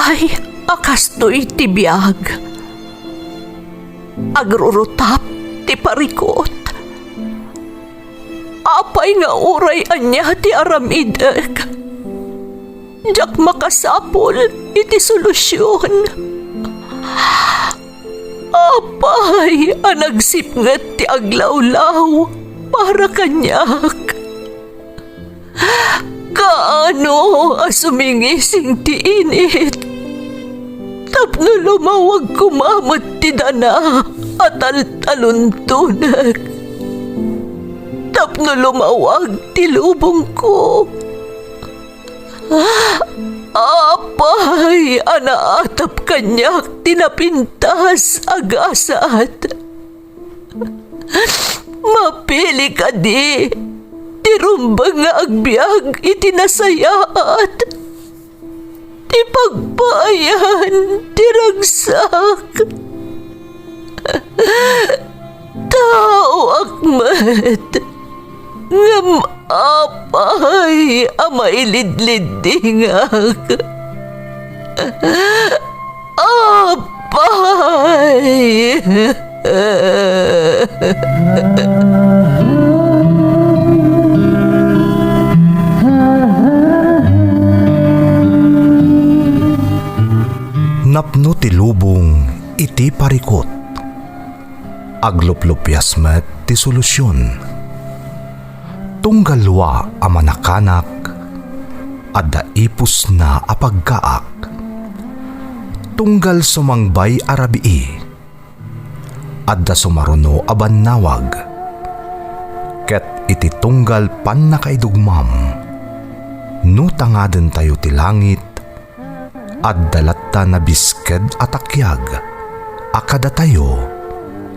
Apay, akastoy tibiyag. Agrurutap ti parikot. Apay nga uray anya ti aramidek. Jak makasapol iti solusyon. Apay, anagsipnget ti aglawlaw para kanyak. Kaano asumingising ti init? Tapno lumawag kumamot ti dana at taluntunak. Tapno lumawag ti lubong ko. Apay, anaatap kanyak tinapintas agasat. Mapili ka di, tirumbang nga agbyag itinasayaat. Ti pagbayan, tiragsak. Tao akmat, ngam apay, amailidlidingak. Apay. Napno ti lubong iti parikot. Agluplupyas met ti solusyon. Tunggalwa a manakanak, adda ipus na apagkaak. Tunggal sumangbay arabii, adda sumaruno a bannawag. Ket iti tunggal pan nakaidugmam, no tangaden tayo ti langit, adda latta na bisked atakyag, akada tayo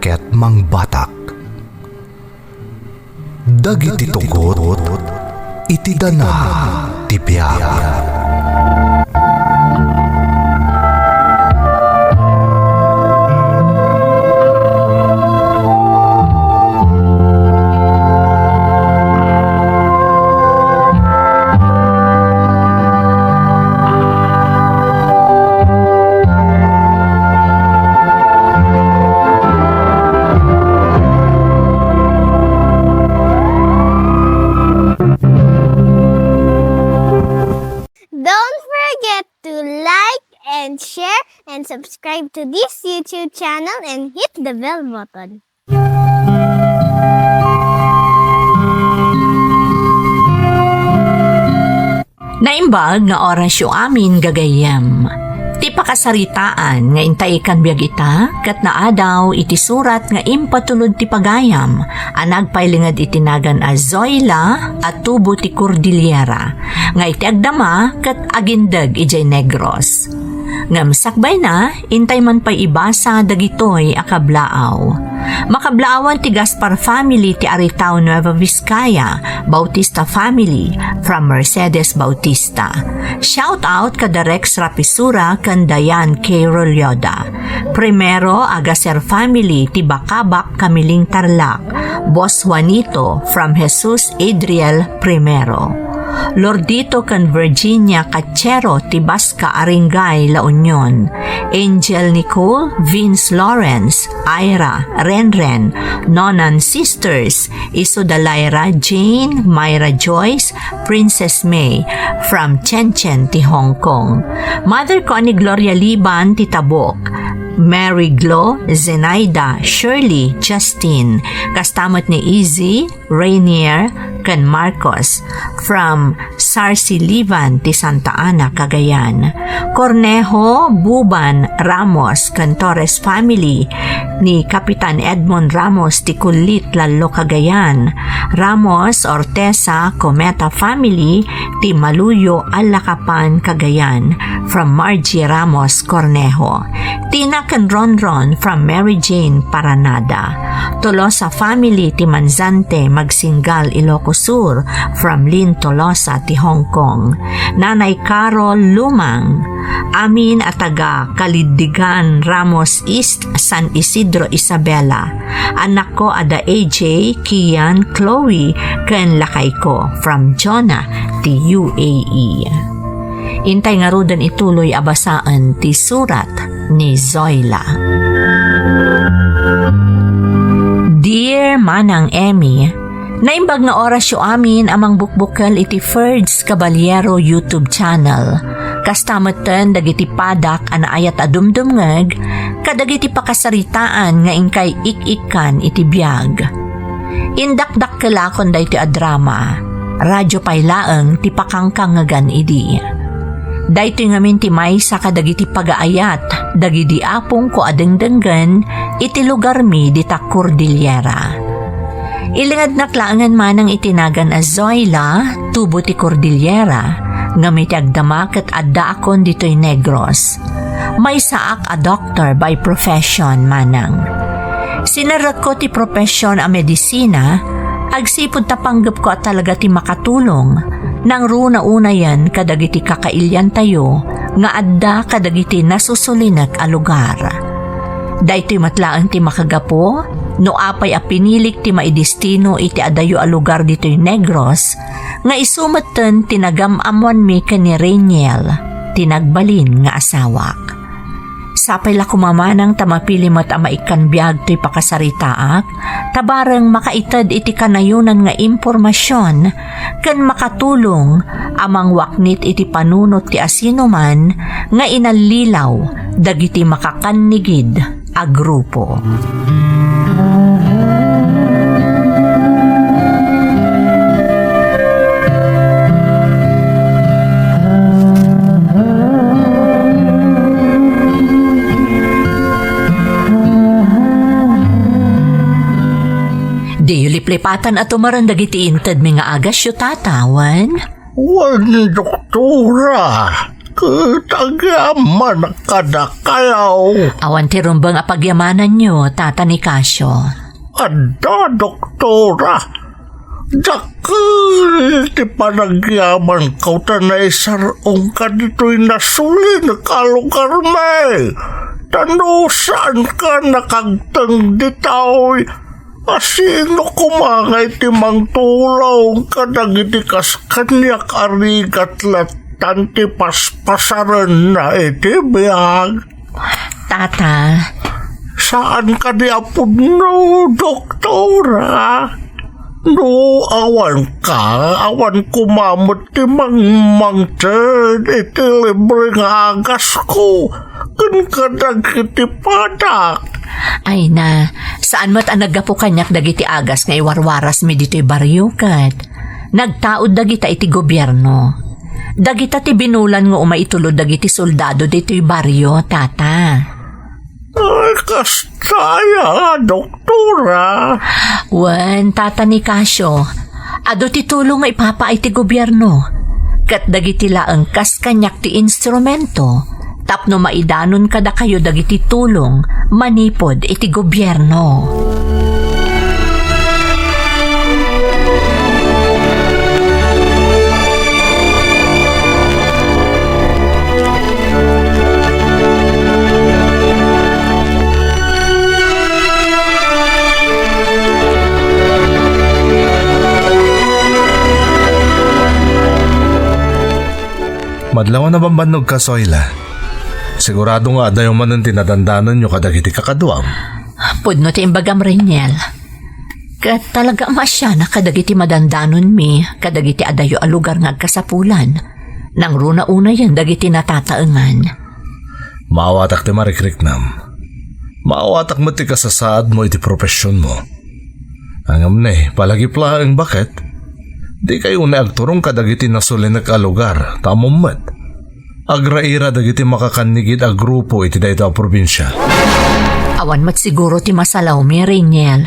ket mangbatak. Dagiti tugot, iti dana ti biag. And subscribe to this YouTube channel and hit the bell button. Naimbag nga oras yung amin gagayam. Ti pakasaritaan nga intay kan biag ita, kat naadaw iti surat nga impatulod ti pagayam, anag pailingad itinagan a Zoila at tubo ti Cordillera, nga iti agdama kat agindag ijay Negros. Ngam sakbay na, intay man pa'y ibasa dagitoy akablaaw. Makablaawan ti Gaspar family ti Aritao Nueva Vizcaya, Bautista family from Mercedes Bautista. Shout out kada Rex Rapisura kan Dayan K. Rolyoda. Primero Agaser family ti Bakabak Kamiling Tarlac, Boss Juanito from Jesus Adriel Primero. Lordito kan Virginia Cachero Tibasca Aringay La Union, Angel Nicole, Vince Lawrence, Ira, Renren, Nonan Sisters, Isodalaira, Jane, Myra Joyce, Princess May from Chenchen ti Hong Kong. Mother ko ni Gloria Liban ti Tabok, Mary Glo, Zenaida, Shirley, Justine, kastamat ni Izzy, Rainier, kan Marcos, from Sarsilivan ti Santa Ana, Cagayan. Cornejo, Buban, Ramos, kan Torres family ni Kapitan Edmond Ramos ti Kulit, Lalo, Cagayan. Ramos, Ortesa, Cometa family ti Maluyo, Alacapan, Cagayan, from Margie Ramos Cornejo. Tina kan Ronron from Mary Jane Paranada. Tolosa family ti Manzante Magsingal, Ilocos Sur, from Lynn Tolosa ti Hong Kong. Nanay Carol Lumang, amin at taga Kalidigan, Ramos East, San Isidro, Isabela. Anak ko ada AJ, Kian, Chloe, ken lakay ko from Jonah ti UAE. Intay nga rudan ituloy abasaan ti surat ni Zoila. Dear Manang Emmy, naimbag nga oras yu amin amang bukbukal iti Ferds Caballero YouTube channel. Kastamatan dagiti padak ana ayat adumdumngeg kadagiti pakasaritaan nga ingkay ik-ikan iti biag. Indakdak kelakon da iti adrama, radyo paylaeng ti pakangkangagan idi. Daytoy ngamin ti maysa kadagiti pagaayat dagiti apong ko adengdenggen iti lugar mi di ta Cordillera. Ilingad naklaangan manang itinagan a Zoila tubo ti Cordillera nga may tiagdama ket adda akon ditoy Negros. May saak a doctor by profession manang. Sinarat ko ti profesyon a medisina, agsipod tapanggap ko at talaga ti makatulong nang runa-una yan kadagiti kakailyan tayo nga adda kadagiti nasusulinak a lugar. Daytoy matlaan ti makagapo no apay a pinilik ti maidestino iti adayo a lugar ditoy Negros nga isumeten tinagamamuan mi ken ni Rainiel tinagbalin nga asawak. Sapay la kumamanang tamapili mat a maikanbiag to'y pakasaritaak, tabarang makaitad iti kanayunan nga impormasyon, ken makatulong amang waknit iti panunot ti asinuman nga inalilaw dagiti makakannigid a grupo. Di liplipatan at umaran dagiti intad mi nga agas yu tatawan. Wan doktora, katagaman kada kayaw. Awan ti rumbang apagyamanan nyo, tata ni Casio. Ada doktora, dakil ti panagyaman kaw tanay sarong ka dito'y nasuli na kalugar may. Tano saan ka nakagtang ditaoy? Asino kumangay ti mangtulaw kadagiti kas kanyak arigat latan ti paspasaran na iti biyag. Tata, Saan ka di apod no, doktora? No, awan kumamot ti mangmangtid iti libre nga agas ko. Kun kadag iti padak. ay na, saan mat ang naggapo kanyak dagiti agas nga iwarwaras mi dito'y baryo kat? Nagtaod dagita iti gobyerno. Dagita ti binulan nga umaitulod dagiti soldado dito'y baryo, tata. Ay, kastaya, doktora. Wen, tata ni Casio, ado ti tulong nga ipapa iti gobyerno. Kat dagiti laeng kas kanyak ti instrumento, tapno maidanon kada kayo dagiti tulong, manipod iti gobyerno. Madlawan na bambanog ka, Zoila. Sigurado nga adayo man ang tinadandanan nyo kadagiti kakaduam. Pudno ti imbagam Rainiel. Kat talaga masya na kadagiti madandanon mi, kadagiti adayo a lugar nga agkasapulan. Nang runa-una yan dagiti natataengan. Maawatak ti marikriknam. Maawatak mo ti kasasaad mo iti profesyon mo. Angam ne, palagiplaang bakit? Di kayo na agturong kadagiti nasulin na kalugar, tamom mat. Agraira dagiti makakanigid a grupo iti dayto a probinsya. Awan mat siguro ti masalaw mi, Rainiel.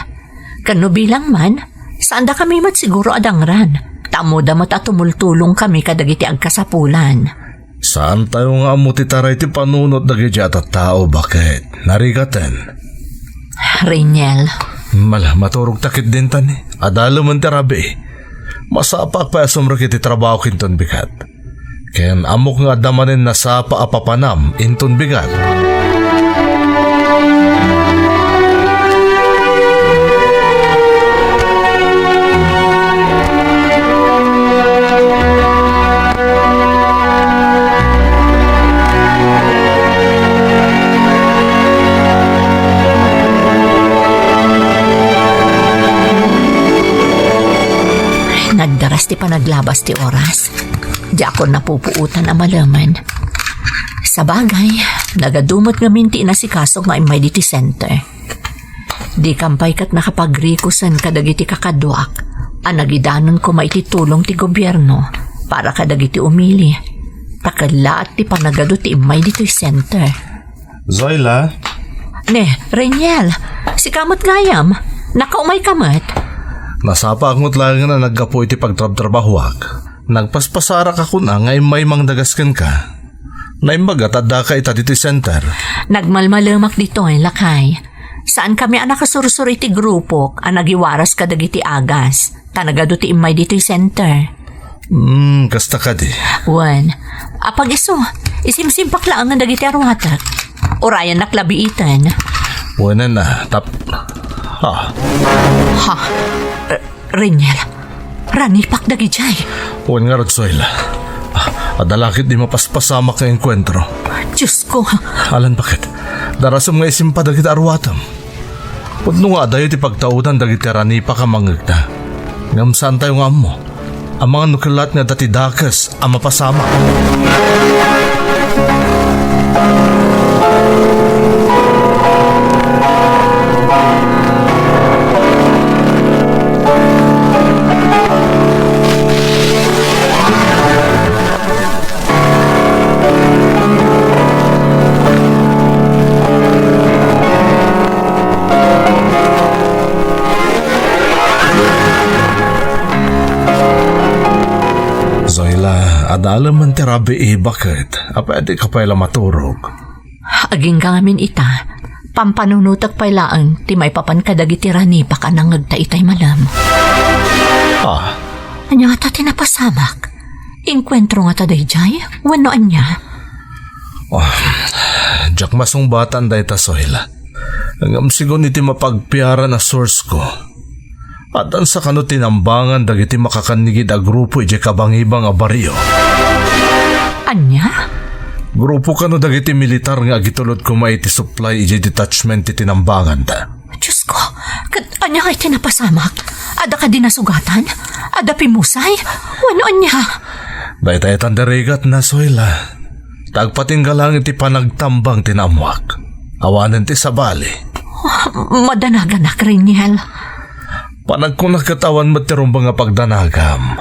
Kano bilang man, saan da kami mat siguro adangran? Tamo da mat atumultulong kami kadagiti agkasapulan. Saan tayo nga amutitaray ti panunot dagiti at tao, bakit? Narigaten. Rainiel, Mala, maturog takit din tani. Adalo man ti rabi. Masapak pa asumro kiti trabaho kinton bigat. Ken amok nga damanin na sapa apapanam inton bigat. lapas ti panaglabas ti oras. Di ako napupuutan ang malaman. Sa bagay, nagadumot nga minti na si Kaso nga imay diti center. Di kampay kat nakapagrikusan kadagiti kakadwak. Ang nagidanon ko maititulong ti gobyerno para kadagiti umili. Takala at ti panagado ti imay diti center. Zoila, Ne, Reniel, si Kamot Gayam, nakaumay kamat. nasapa akong lang na naggapo iti pagtrab-trabahuak. Nagpaspasara ka kuna nga may mangdagaskan ka. Naimbagatad ka ita diti center. Nagmalmalamak dito ay lakay. Saan kami ang nakasurusur iti grupo ang nagiwaras kadagiti agas. Tanagado ti imay dito center. Kasta ka di. Wan, apag iso, isimsimpak lang ang dagiti arwatak. Orayan naklabiitan. Wala na, Ha? Reniel, ranipak dagi jay. Huwag nga Zoila. Adalakit di mapaspasamak na enkwentro. Diyos ko, Alan bakit? Darasam nga isimpa dagiti arwatam. Pudno nga dayo ti pagtaudan dagiti rani pa ka mangagda. Ngamsan tayo nga mo. Ang mga nukilat nga dati dakas ang mapasamak. Zoila, adalam man tirabi bakit? Pwede ka pala maturog. aging gamin ita. Pampanunutak pailaan ti may papan kadagiti rani pa ka nang agtaitay malam. Anya nga ta tinapasamak. Inkwentro nga ta dayjay, wano anya. Diyak masong batan day ta Zoila. Hanggang sigon iti mapagpiara na source ko. At ang sa kano tinambangan dagiti makakanigid a grupo iti kabangibang a baryo. Anya? Grupo kano dagiti militar nga agitulod ko iti supply iti detachment iti tinambangan ta. Diyos ko, anya kay tinapasamak? Ada ka dinasugatan? Ada pimusay? Wano anya? Daytay tandarigat na Zoila. Tagpatinggalang iti panagtambang tinamwak. Awanan ti sabali. Madanagan na, Reniel. Panag ko nakatawan matirumbang nga pagdanagam.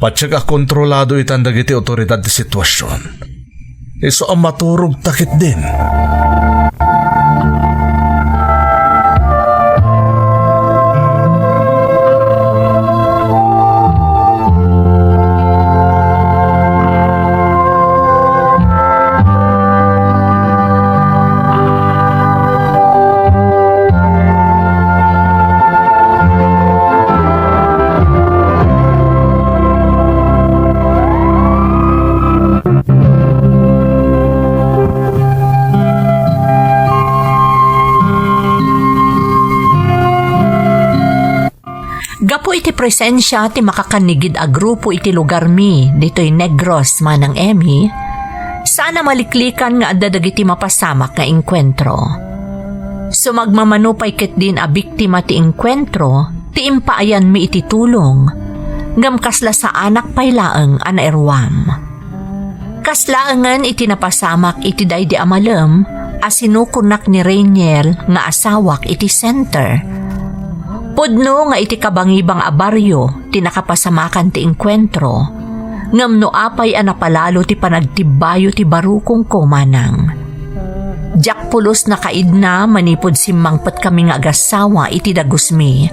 Patsyaga kontrolado itandag iti otoridad ti sitwasyon. Iso ang maturog takit din. Gapo iti presensya ti makakanigid a grupo iti lugar mi dito'y Negros manang Emi, sana maliklikan nga adda dagiti mapasamak nga engkwentro. Sumagmamanupay ket din a biktima ti engkwentro ti impaayan mi iti tulong ngam kasla sa anak paylaeng a naerwam. Kaslaangan iti napasamak iti daydi amalem a sinukunak ni Reniel nga asawak iti center. Pudno nga iti kabangibang abaryo ti nakapasamakan ti engkwentro ngam no apay a napalalo ti panagtibayo ti barukong kumanang. Diak pulos na kaidna manipod simmangpet kami nga agasawa iti dagusmi.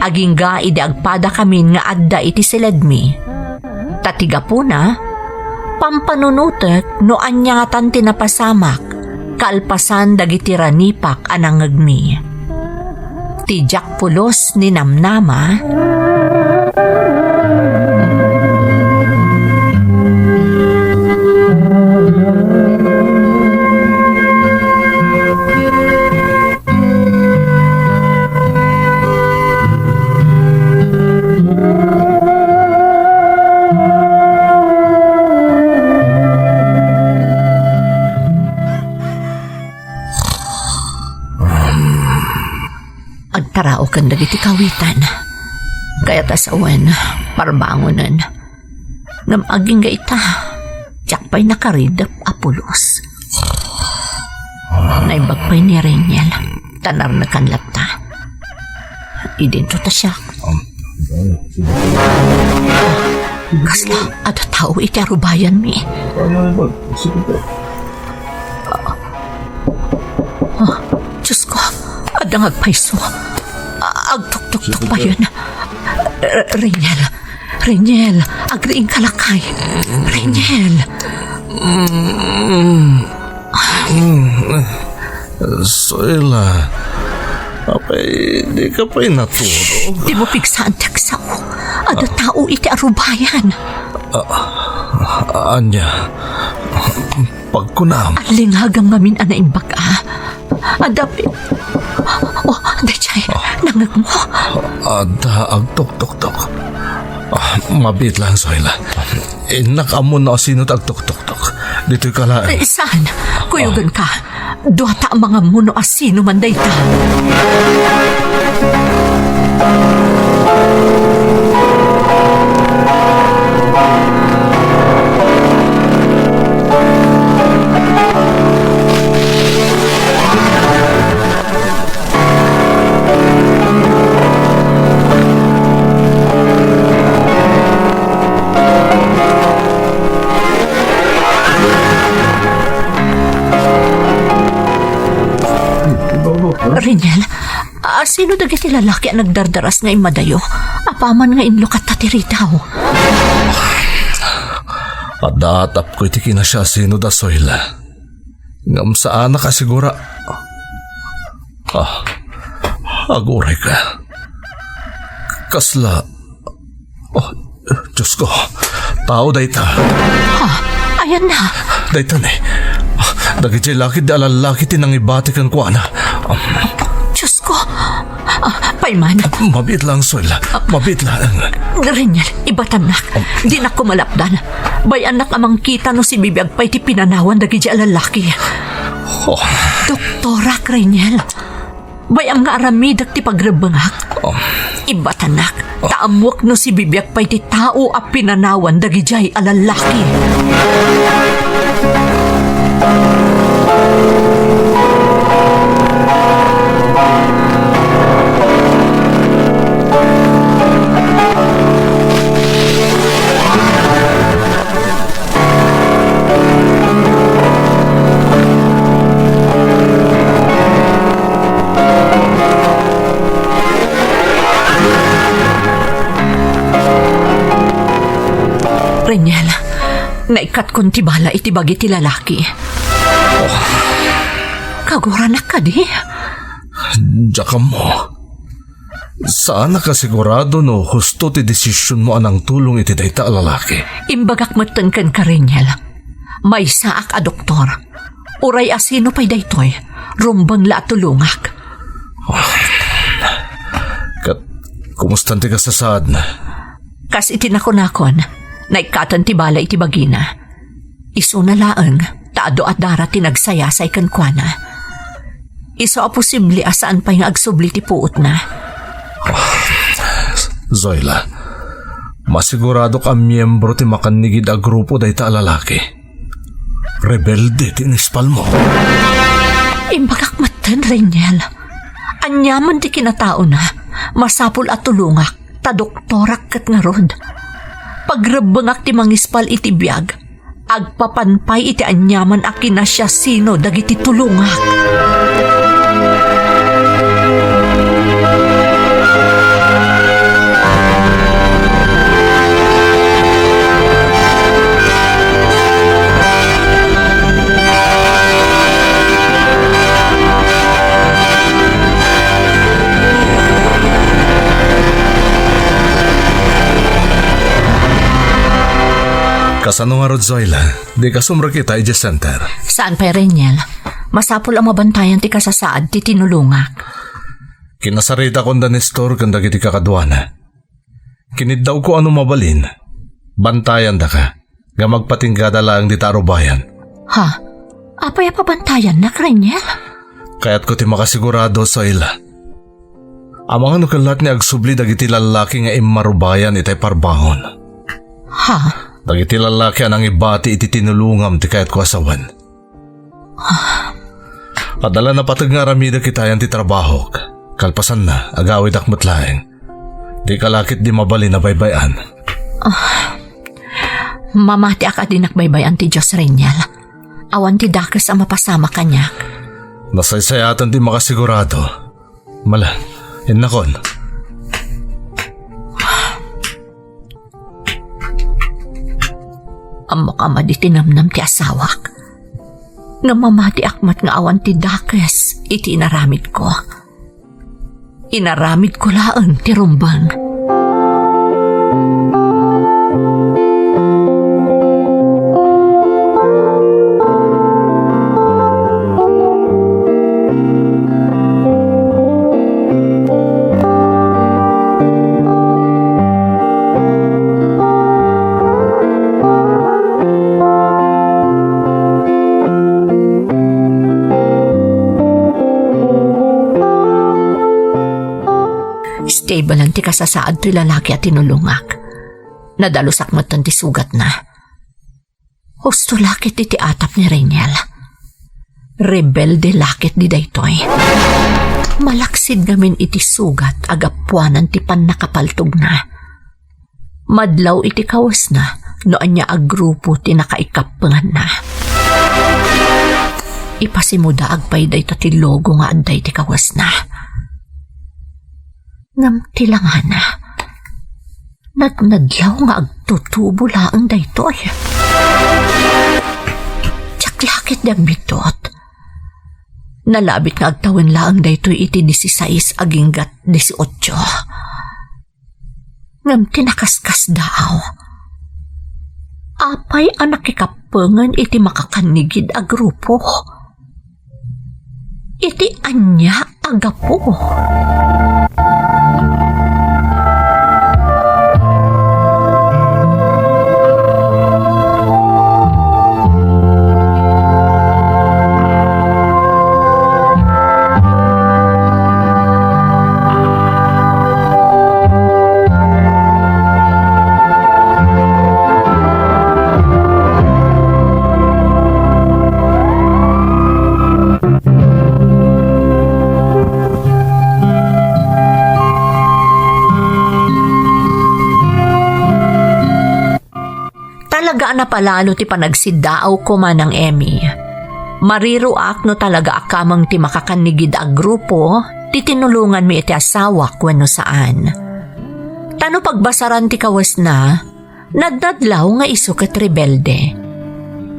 Aging ga iti agpada kami nga adda iti siledmi. Tatiga po na, pampanunutek no anya nga tan tinapasamak kalpasan dagiti ranipak anangagmi. Tijak pulos ni Namnama. Agtarao kan dagiti kawitan. Kaya tasawan, parbangonan. Ngam aging ga ita, tiyak pa'y nakaridap apulos. Naibagpay ni Reniel, tanar na kanlapta. Idento ta siya. Kasla, ada tao iti arubayan mi. Diyos ko, ada ngagpaiso. Agtuk-tuk pa yun. Reniel, agriing kalakay. Reniel. Zoila, apay, di ka pa'y natulog. Di mo pigsaan taksaw. Ada tao iti arubayan. Anya, pagkunam. Linghagang ngamin anaing baga. Adapi. Oh, dachay, nangag mo. Ada agtok-tok-tok. Mabit lang, Zoila. Inakamon na sino agtok-tok-tok. Dito'y kalaan. Saan? Kuyugan ka. Duwata ang mga muno asino man dayta. Reniel, sino dagiti lalaki ang nagdardaras nga imadayo? Apaman nga inlo kat tatiritaw. Adatap ko iti kinasya sino da Zoila. Ngam saan na kasigura. Aguray ka. Kasla. Oh, Diyos ko. Tao dayta. Ayan na. Dayta ni. Dagiti laki di alalaki tinang ibati kan kuana. Diyos ko. Paiman. Mabit lang, Zoila. Mabit lang. Reniel, ibatanak. Di na kumalapdan. Bayan nak amang kita no si bibiyag pa'y ti pinanawan dagiti alalaki. Oh. Doktora, Reniel. Bayam nga aramidak ti pagrebangak. Ibatanak. Taamwak no si bibiyag pa'y ti tao a pinanawan dagiti alalaki. Reniel, naikat kong tibala iti bagi ti lalaki. Kaguranak ka di? Diyaka mo. Saan nakasigurado no husto ti desisyon mo anang tulong iti dayta lalaki? Imbagak matengken ka, Reniel. May saak a doktor. Uray asino pa'y daytoy. Rumbang la tulungak. Kat, kumusta ti kasasaad na? Kas itinakon-nakon. Naikatan ti bala iti bagina. Iso na laeng, taado at dara tinagsayasay kankwana. Iso a posible asaan pa yung agsubli ti puot na. Zoila, masigurado ka miyembro ti makanigid a grupo dayta lalaki. Rebelde ti inispal mo. Imbagak matan, Reniel. Anyaman ti kinatao na, masapul at tulungak, ta doktorak kat nga rod. Pagrabangak ti mangispal iti biyag, agpapanpay iti anyaman a kinasya sino dagiti tulungak. Kasano nga rod, Zoila? Di ka sumra kita iti center. Saan pa, Reniel? Masapul ang mabantayan ti kasasaad ti tinulungak. Kinasarita kon da Nestor kanda kiti kakadwana. Kinid daw ko ano mabalin. Bantayan da ka. Nga magpatinggada lang di tarubayan. Ha? Apay pabantayan na, Reniel? Kaya't ko ti makasigurado, Zoila. Ang mga nukalat ni agsubli dagiti lalaki nga imarubayan itay parbahon. Ha? Dagiti lalaki anang ibati iti tinulungam ti kayat ko asawan. Kadala na patag nga ramida kitayan ti trabaho. Kalpasan na, agawid akmat laeng. Di kalakit di mabali na baybayan. Mamati ak adi nakbaybayan ti Diyos Renyel. Awan ti dakes ang mapasama kanyak. Nasaysayatan di makasigurado. Mala, innakon. Amo ka maditinamnam ti asawak. Nga mamati akmat nga awan ti dakes iti inaramid ko. Inaramid ko laang ti rumbang. Stable ang ti kasasaad ti lalaki at tinulungak. Nadalusak matan ti sugat na. Husto lakit iti atap ni Renyel. Rebelde lakit di daytoy. Malaksid namin iti sugat agapuanan ti pan nakapaltog na. Madlaw iti kawas na noan niya agrupo ti nakaikapangan na. Ipasimuda agpay day ti logo nga anday ti kawas na. Ngam tilangan na. Nagnadlaw nga agtutubo laang daytoy. Tsaklakit dang bitot. Nalabit nga agtawin laang daytoy iti 16 aginggat 18. Ngam tinakaskas daw. Apay ang nakikapangan iti makakanigid a grupo. Iti anya agapo. Talaga na palalo ti panagsidaaw ko man ng Emmy. Mariruak no talaga akamang ti makakanigid a grupo, ti tinulungan mi iti asawa kweno saan. Tano pagbasaran ti kawas na, nadnadlaw nga iso ket rebelde.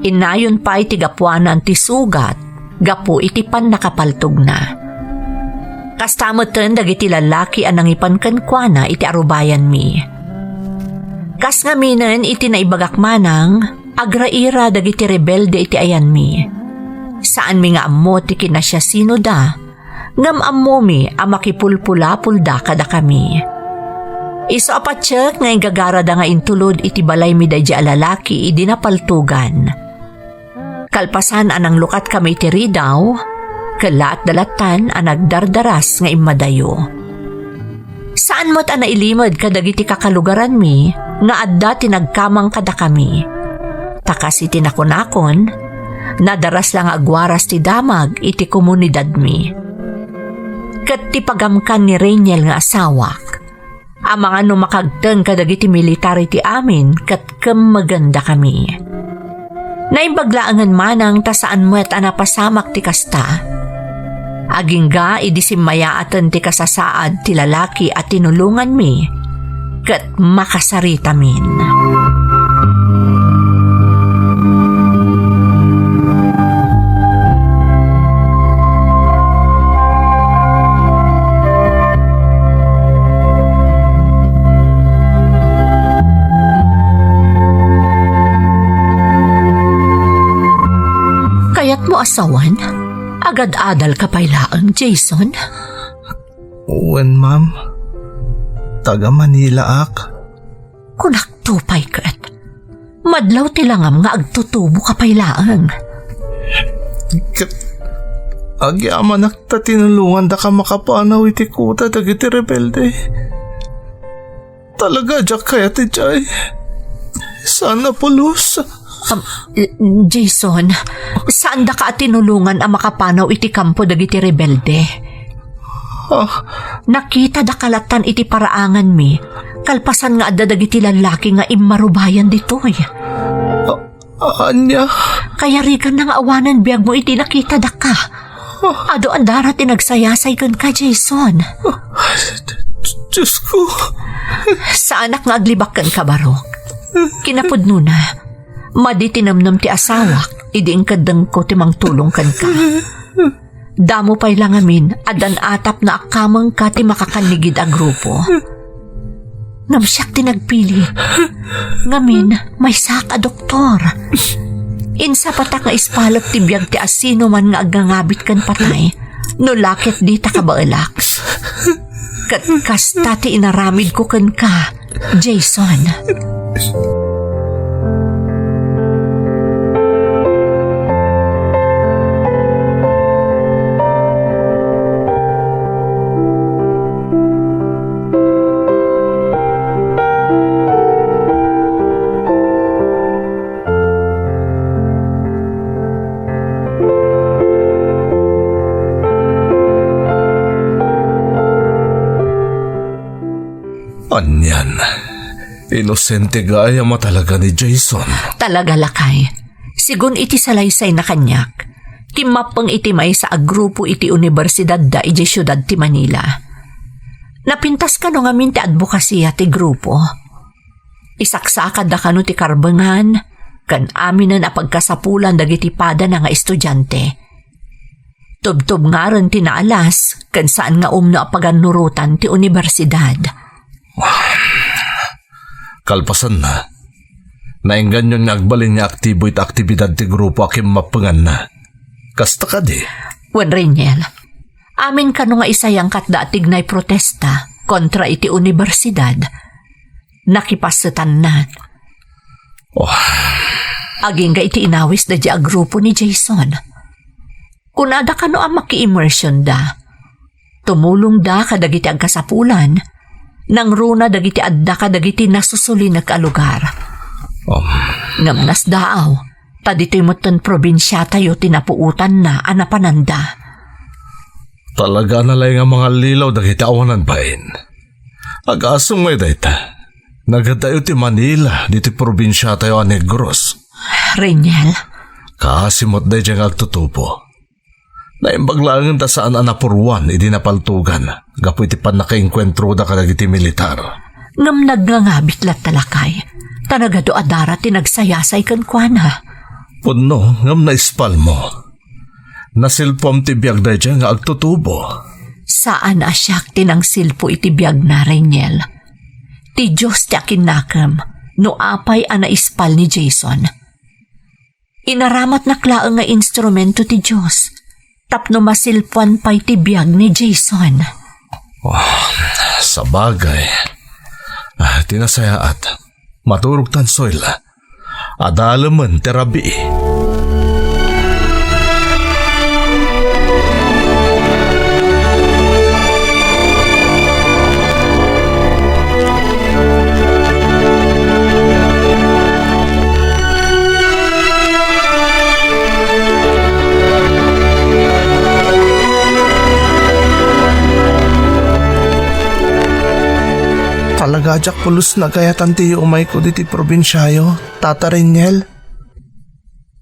Inayon pa iti gapuanan ti sugat, gapu iti pan nakapaltog na. Kastamoten dagiti lalaki anang ipankankwana iti arubayan mi. Kas nga minen iti naibagak manang, agraira dagiti rebelde iti ayan mi. Saan mi nga ammo ti kinasya sino da, ngam ammo mi amakipulpula-pulda kada kami. Iso apatsyak nga igagara da nga intulod iti balay mi da di alalaki idi napaltugan. Kalpasan anang lukat kami iti ridaw, kala at dalatan anag dardaras nga imadayo. Saan mo't anailimod kadagiti kakalugaran mi, nga adda tinagkamang kada kami. Takas iti nakunakon, nadaras lang agwaras ti damag iti komunidad mi. Kat ti pagamkan ni Renyel nga asawak, ang mga numakagteng kadagiti military ti amin kat maganda kami. Naimbaglaangan manang tasaan mo't anapasamak ti kasta. Agingga idisimayaatan ti kasasaad ti lalaki at tinulungan mi, kat makasarita min. Kaya't mo asawan? Agad-adal ka pailaan, Jason? Uwan, ma'am. Taga Manila ak. Kunak tupay kat. Madlaw tilangam nga agtutubo ka pailaan. Agyaman nakta tinulungan da ka makapanaw iti kuta dagiti rebelde. Talaga jak kaya ti Jay. Sana pulos. Jason, saan da ka tinulungan ang makapanaw iti kampo dagiti rebelde? Nakita da kalatan iti paraangan mi, kalpasan nga adda dagiti lalaki nga immarubayan ditoy. Anya? Kaya rikan nga awanan biyag mo iti nakita da ka. Ado ang darat inagsayasay kan ka, Jason. Diyos ko. Sa anak nga aglibakan ka, Barok. Kinapudno na. Madi tinamnam ti asawak, idiing kadang ko timang tulong kan ka. Damo pa'y lang amin, adan atap na akamang ka ti makakanigid a grupo. Ngam siyak tinagpili. Ngamin, may saka doktor. Insa patak nga ispalot ti biyag ti asino man nga agangabit kan patay. No lakit di ta kabaelaks. Kat kasta ti inaramid ko kan ka, Jason. Anyan. Inosente gaya matalaga ni Jason. Talaga lakay. Sigun iti salaysay na kanyak. Timapang iti may sa agrupo iti universidad da iti syudad ti Manila. Napintas ka no ngamin ti advokasya ti grupo. Isaksakad da kano ti karbangan, kan amin na pagkasapulan dagiti pada na nga estudyante. Tubtob nga rin ti naalas, kan saan nga umno apaganurutan ti universidad. Kalpasan na. Nainggan yung nagbalin niya aktibo iti aktibidad ti grupo akim mapangan na. Kasta ka di. Wen Reniel, amin ka no nga isayang katda tignay protesta kontra iti universidad. Nakipasutan na. Aging ga iti inawis da di a grupo ni Jason. Kunada ka no ang maki-immersion da. Tumulong da kadagiti agkasapulan. Nang runa dagiti adda ka dagiti nasusuli na kalugar. Ngamnas daaw, tadito'y moton probinsya tayo tinapuutan na anapananda. Talaga nalay nga mga lilaw dagiti awanan pain. Agasong may dayta. Nagadayo ti Manila diti probinsya tayo a Negros. Reniel. Kasimot day diyang agtutupo. Naimbaglangan ta saan anapurwan idi napaltugan. Gapu iti pan nakainkwentro da kadagiti militar. Ngam nagnangabit lat talakay. Tanagado adara tinagsayasay kan kuana. Pudno, ngam naispal mo. Nasilpom ti biyag day diyang agtutubo. Saan asyak tinang silpo iti biyag na, Reniel? Ti Diyos ti akinakam, no apay anaispal ni Jason. Inaramat na klaang nga instrumento ti Diyos. Tapno masilpuan pa'y ti biyag ni Jason. Sa bagay. Tinasayaat. Maturog tan soil. Adalaman terabi. Talaga jak pulos na kaya tanti umay ko diti probinsyayo, Tata Reniel.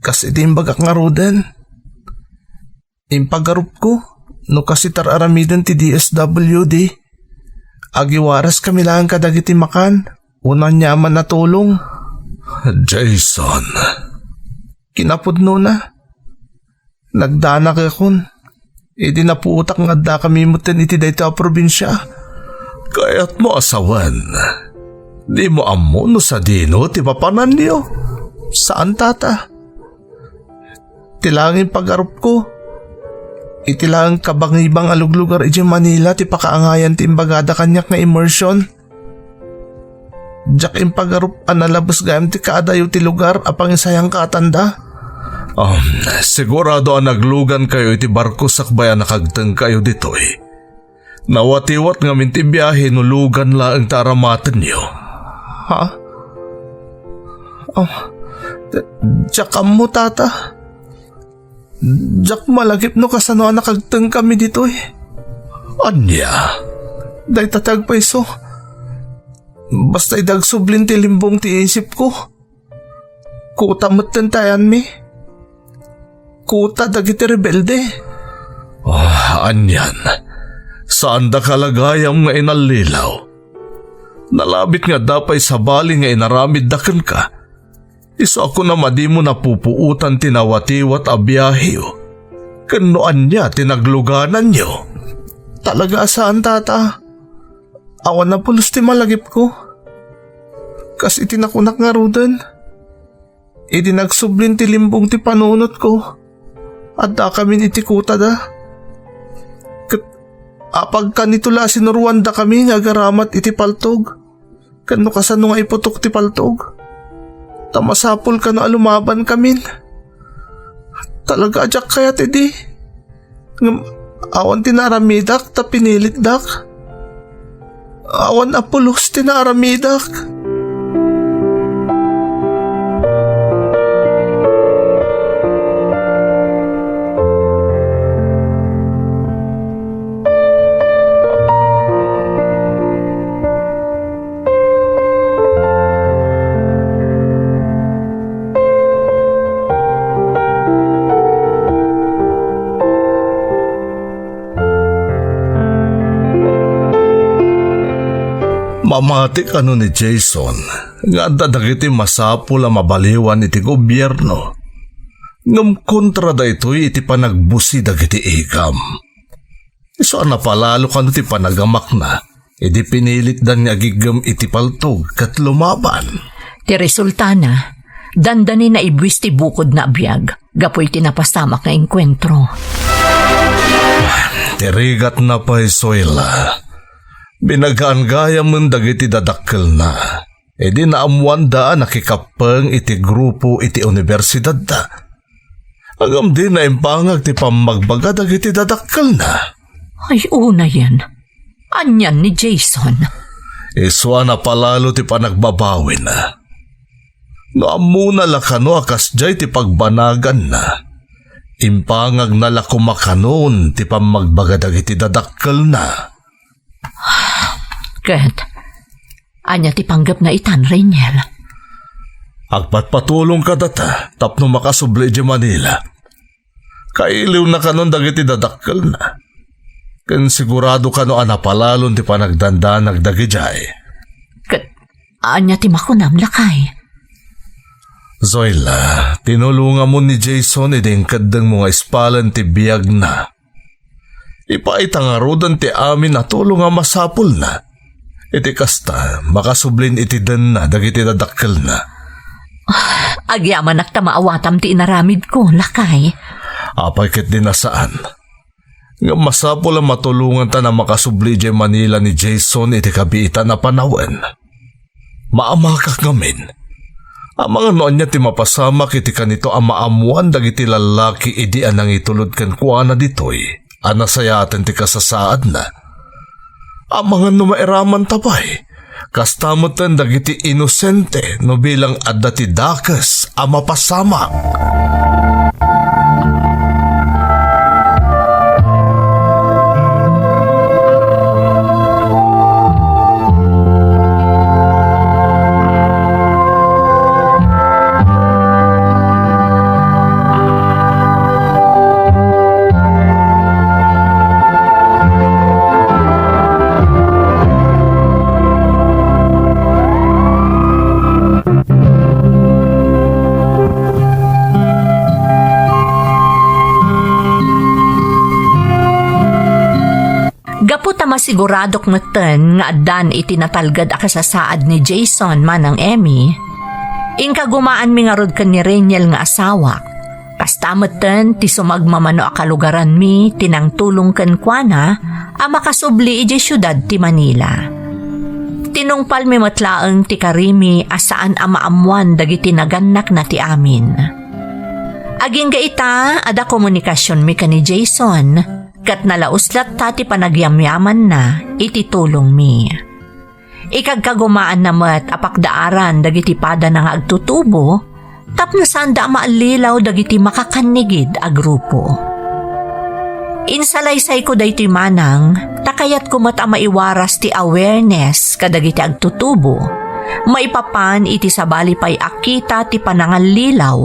Kasi timbagak nga roden. Impagarup ko, no kasi tararamiden ti DSWD. Agiwaras kami lang kadagiti makan, unang nyaman na tulong. Jason. Kinapudno na. Nagdanak akon. Idi napuutak nga da kami mutin iti dayta probinsya. Kaya't mo asawan. Di mo amuno sa dino ti papanan niyo. Saan tata? Tilangin pag-arup ko. Itilang kabangibang aluglugar iti Manila ti pakaangayan ti imbagada kanyak nga immersion. Diyak impagarup analabas gayam ti kaadayo ti lugar apang isayang katanda. Sigurado ang naglugan kayo iti barko sakbayan nakagteng kayo ditoy. Nawatiwat nga minti biyahe nulugan laang taramatan niyo. Ha? Diyak mo, tata. Diyak malagip no kasano nakagteng kami dito eh. Anya? Day tatag pa iso. Basta idagsublin ti limbong ti isip ko. Kuta matan tayan mi. Kuta dagiti rebelde. Anyan. Saan da kalagayam nga inalilaw? Nalabit nga dapay sa bali nga inaramid daken ka. Iso ako na madi mo napupuutan tinawatiwat a biyahe. Kanoan niya tinagluganan niyo. Talaga saan, tata? Awan na pulos ti malagip ko. Kas itinakunak nga rudan. Idi nagsublin ti limbong ti panunot ko. At da kami itikuta da. Apag kanitula sinuruan da kami nga garamat iti paltog. Kano kasano nga iputok ti paltog. Tamasapol ka na alumaban kamin. Talaga ajak kaya tidi. Awan tinaramidak ta pinilit dak. Awan apulos tinaramidak. Mamatik ano ni Jason nga dadagiti masapul a mabaliwan iti gobyerno. Ngam kontra da ito'y iti panagbusi dagiti ikam. Iso napalalo kano ti panagamak na, iti pinilit dan nga gigam iti paltog kat lumaban. Ti resulta na, dandani na ibwis ti bukod na abiyag, gapoy tinapasamak na enkwentro. Tirigat na pa isoyla. Binagaan gaya mong dagiti dadakkel na. E di naamuan da nakikapang iti grupo iti universidad da. Agam di na impangag ti pamagbaga dagiti dadakkel na. Ay, una yan. Anyan ni Jason. Iswa na palalo ti panagbabawi na. Noamuna lakano akas jay ti pagbanagan na. Impangag na lakumakanon ti pamagbaga dagiti dadakkel na. Ket, anya ti panggap na itan, Rainiel. Agpatpatulong ka data, tapno makasubli di Manila. Kailiw na kanon dagiti dadakkel na. Ken sigurado kano anapalalon ti panagdanda nagdagi jay. Ket, anya ti makunam lakay. Zoyla, tinulungan mo ni Jason ideng kadang mga ispalan ti biyag na. Ipaitangarudan ti amin na tulong nga masapul na. Iti kasta, makasublin iti dan na, dagiti dadakkel na. Agyaman ak tamaawatam ti inaramid ko, lakay. Apay ket din nasaan. Nga masapul ang matulungan ta na makasubli di Manila ni Jason iti kabiita na panawan. Maamakak ngamin. Ang mga noon niya ti mapasamak iti kanito ang maamuan dagiti lalaki idi anang itulod kan kuana ditoy. Anasayaten ti kasasaad na. Ang mga numairaman tabay, kastamutan dagiti inosente no bilang adda ti dakas ang mapasamak. Masiguradok ngeten nga addan iti natalgad a kasasaad ni Jason manang Emmy. Ingka gumaan mi nga rod ken ni Rainiel nga asawak. Kastameten ti sumagmamano a kalugaran mi tinang tulong ken kuana a makasubli iti syudad ti Manila. Tinungpal mi matlaeng ti karimi asaan a maamuan dagiti nagannak na ti amin. Aging gaita, ada komunikasyon mi ka ni Jason, kat nalauslat ta ti panagyamyaman na, iti tulong mi. Ikagkagumaan namat apakdaaran dagiti pada na nga agtutubo, tapno sanda maalilaw dagiti makakanigid a grupo. Insalaysay ko daytoy manang, takayat ko mata maiwaras ti awareness kadagiti agtutubo, maipapan iti sabali pay akita ti panangalilaw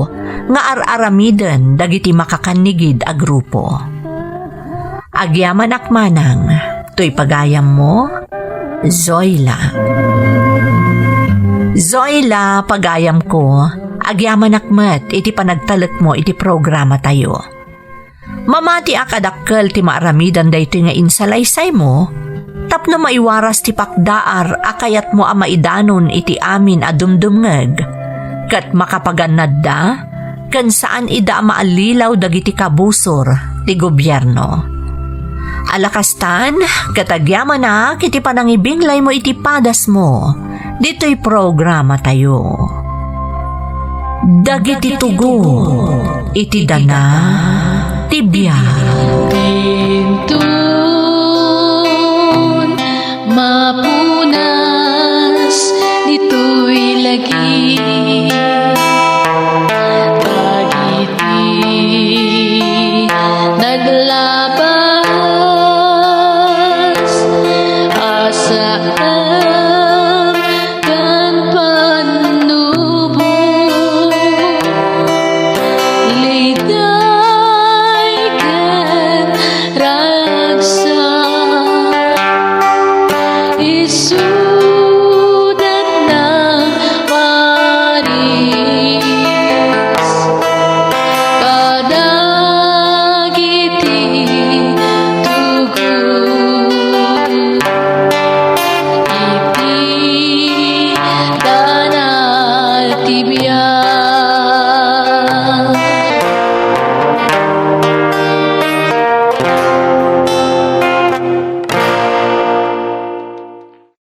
nga ar-aramiden dagiti makakanigid a grupo. Agyaman akmanang, to'y pagayam mo, Zoila. Zoila, pagayam ko, agyaman akmat iti panagtalek mo iti programa tayo. Mamati akadakkel ti maaramidan daytoy nga insalaysay mo, tapno maiwaras ti pakdaar akayat mo a maidanon iti amin a dumdumngeg, kat makapaganad da, kan saan ida maalilaw dagiti kabusor ti gobyerno. Alakastan, katagyaman na kiti panangibinglay mo iti padas mo, dito'y programa tayo. Dagiti tugo, iti dana, tibiyag. Tintun, mapunas, dito'y lagi. Dagiti, naglabas, asaan kan panubo. Liday kan ragsak, isudat ng Paris. Kadagiti tugon, iti danal tibiyag.